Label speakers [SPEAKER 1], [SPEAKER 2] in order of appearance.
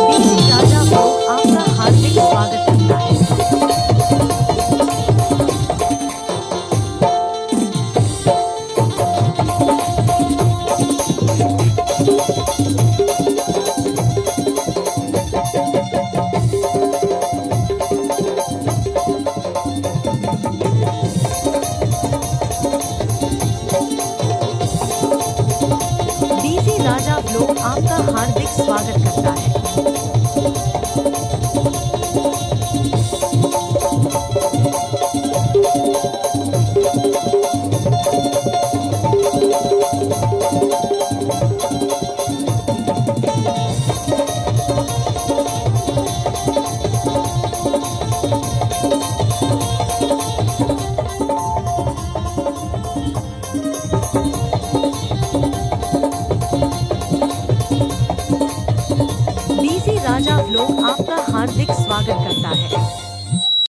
[SPEAKER 1] DJ राजा blog आपका हार्दिक स्वागत करता है। डीजे राजा ब्लॉग आपका हार्दिक स्वागत करता है। डीजे राजा ब्लॉग आपका हार्दिक स्वागत करता है।